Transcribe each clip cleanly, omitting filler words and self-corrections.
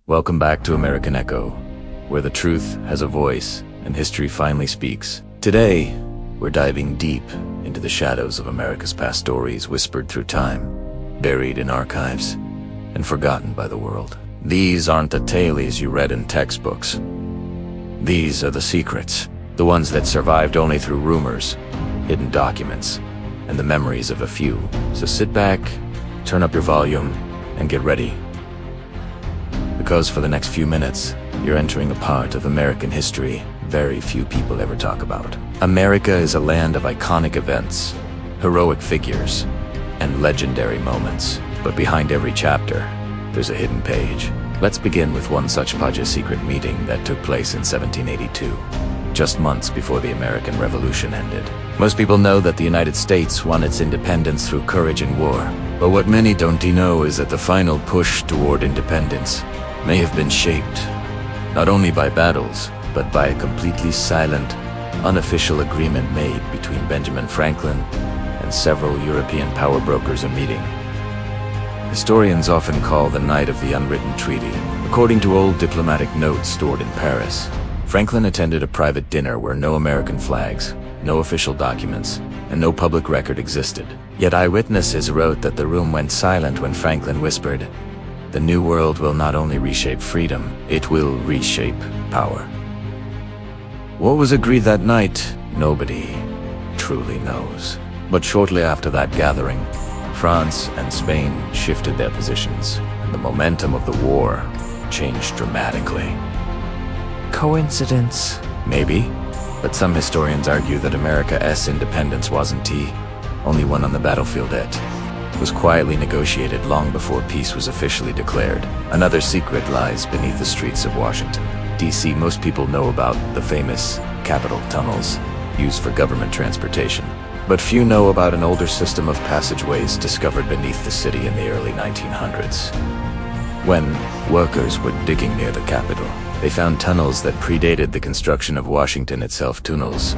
Welcome back to American Echo, where the truth has a voice and history finally speaks. Today, we're diving deep into the shadows of America's past stories whispered through time, buried in archives, and forgotten by the world. These aren't the tales you read in textbooks. These are the secrets, the ones that survived only through rumors, hidden documents, and the memories of a few. So sit back, turn up your volume, and get ready. Because for the next few minutes, you're entering a part of American history very few people ever talk about. America is a land of iconic events, heroic figures, and legendary moments. But behind every chapter, there's a hidden page. Let's begin with one such secret meeting that took place in 1782, just months before the American Revolution ended. Most people know that the United States won its independence through courage and war. But what many don't know is that the final push toward independence may have been shaped not only by battles, but by a completely silent, unofficial agreement made between Benjamin Franklin and several European power brokers a meeting. Historians often call the night of the unwritten treaty. According to old diplomatic notes stored in Paris, Franklin attended a private dinner where no American flags, no official documents, and no public record existed. Yet eyewitnesses wrote that the room went silent when Franklin whispered, "The new world will not only reshape freedom, it will reshape power." What was agreed that night, nobody truly knows. But shortly after that gathering, France and Spain shifted their positions, and the momentum of the war changed dramatically. Coincidence? Maybe, but some historians argue that America's independence wasn't only won on the battlefield. It was quietly negotiated long before peace was officially declared. Another secret lies beneath the streets of Washington, D.C. Most people know about the famous Capitol tunnels used for government transportation, but few know about an older system of passageways discovered beneath the city in the early 1900s. When workers were digging near the Capitol, they found tunnels that predated the construction of Washington itself. Tunnels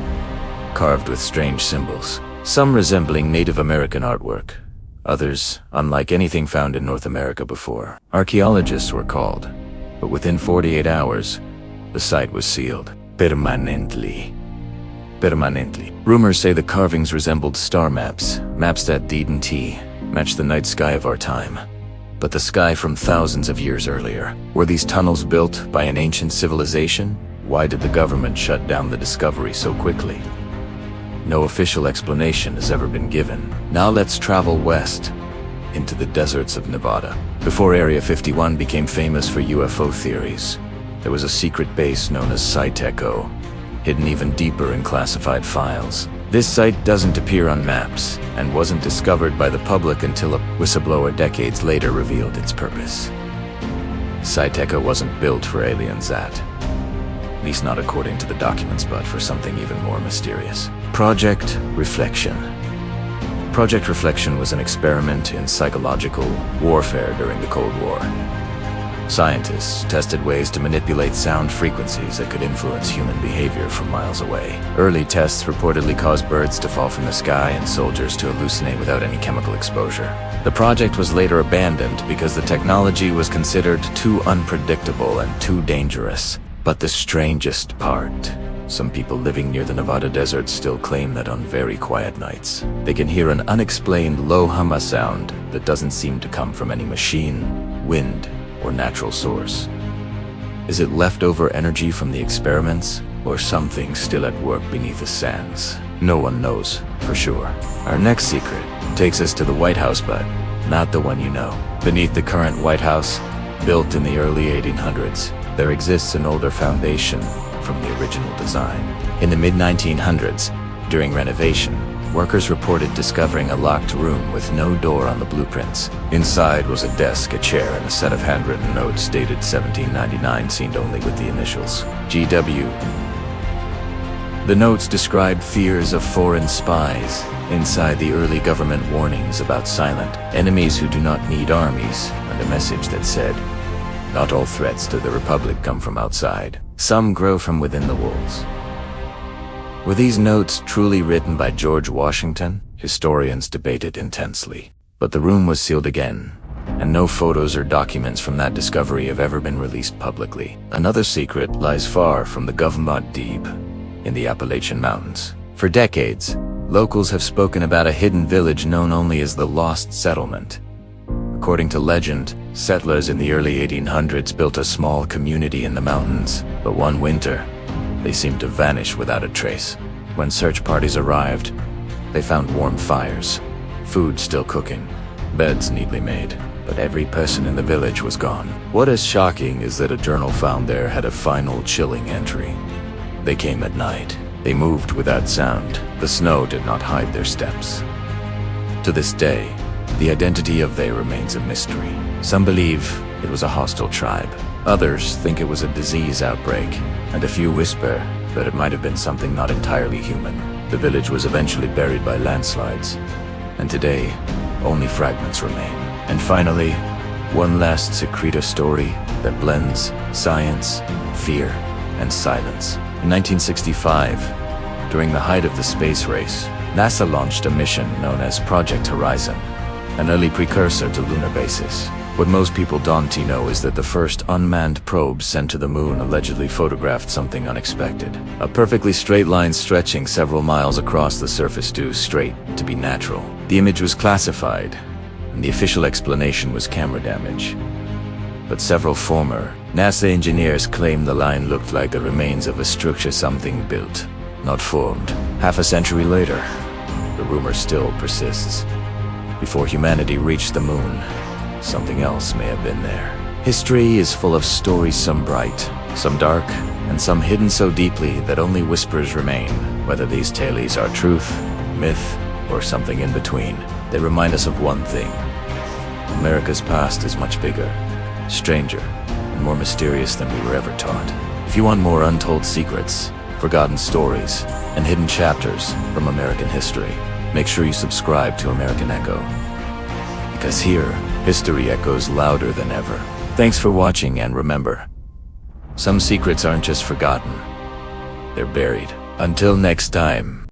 carved with strange symbols, some resembling Native American artwork, others unlike anything found in North America before. Archaeologists were called, but within 48 hours, the site was sealed permanently. Rumors say the carvings resembled star maps that didn't match the night sky of our time, but the sky from thousands of years earlier. Were these tunnels built by an ancient civilization? Why did the government shut down the discovery so quickly? No official explanation has ever been given. Now let's travel west into the deserts of Nevada. Before Area 51 became famous for UFO theories, there was a secret base known as Site Echo, hidden even deeper in classified files. This site doesn't appear on maps and wasn't discovered by the public until a whistleblower decades later revealed its purpose. Site Echo wasn't built for aliens, at least not according to the documents, but for something even more mysterious. Project Reflection. Project Reflection was an experiment in psychological warfare during the Cold War. Scientists tested ways to manipulate sound frequencies that could influence human behavior from miles away. Early tests reportedly caused birds to fall from the sky and soldiers to hallucinate without any chemical exposure. The project was later abandoned because the technology was considered too unpredictable and too dangerous. But the strangest part, some people living near the Nevada desert still claim that on very quiet nights, they can hear an unexplained low hum sound that doesn't seem to come from any machine, wind, or natural source. Is it leftover energy from the experiments, or something still at work beneath the sands? No one knows for sure. Our next secret takes us to the White House, but not the one you know. Beneath the current White House, built in the early 1800s, there exists an older foundation from the original design. In the mid-1900s, during renovation, workers reported discovering a locked room with no door on the blueprints. Inside was a desk, a chair, and a set of handwritten notes dated 1799, signed only with the initials GW. The notes described fears of foreign spies. Inside, the early government warnings about silent enemies who do not need armies, and a message that said, "Not all threats to the Republic come from outside. Some grow from within the walls." Were these notes truly written by George Washington? Historians debated intensely. But the room was sealed again, and no photos or documents from that discovery have ever been released publicly. Another secret lies far from the Govmot Deep, in the Appalachian Mountains. For decades, locals have spoken about a hidden village known only as the Lost Settlement. According to legend, settlers in the early 1800s built a small community in the mountains, but one winter, they seemed to vanish without a trace. When search parties arrived, they found warm fires, food still cooking, beds neatly made, but every person in the village was gone. What is shocking is that a journal found there had a final chilling entry. They came at night. They moved without sound. The snow did not hide their steps. To this day, the identity of they remains a mystery. Some believe it was a hostile tribe. Others think it was a disease outbreak, and a few whisper that it might have been something not entirely human. The village was eventually buried by landslides, and today, only fragments remain. And finally, one last secretive story that blends science, fear, and silence. In 1965, during the height of the space race, NASA launched a mission known as Project Horizon, an early precursor to lunar bases. What most people don't know is that the first unmanned probe sent to the moon allegedly photographed something unexpected. A perfectly straight line stretching several miles across the surface due straight to be natural. The image was classified, and the official explanation was camera damage. But several former NASA engineers claim the line looked like the remains of a structure something built, not formed. Half a century later, the rumor still persists. Before humanity reached the moon, something else may have been there. History is full of stories, some bright, some dark, and some hidden so deeply that only whispers remain. Whether these tales are truth, myth, or something in between, they remind us of one thing. America's past is much bigger, stranger, and more mysterious than we were ever taught. If you want more untold secrets, forgotten stories, and hidden chapters from American history, make sure you subscribe to American Echo. Because here, history echoes louder than ever. Thanks for watching, and remember, some secrets aren't just forgotten, they're buried. Until next time.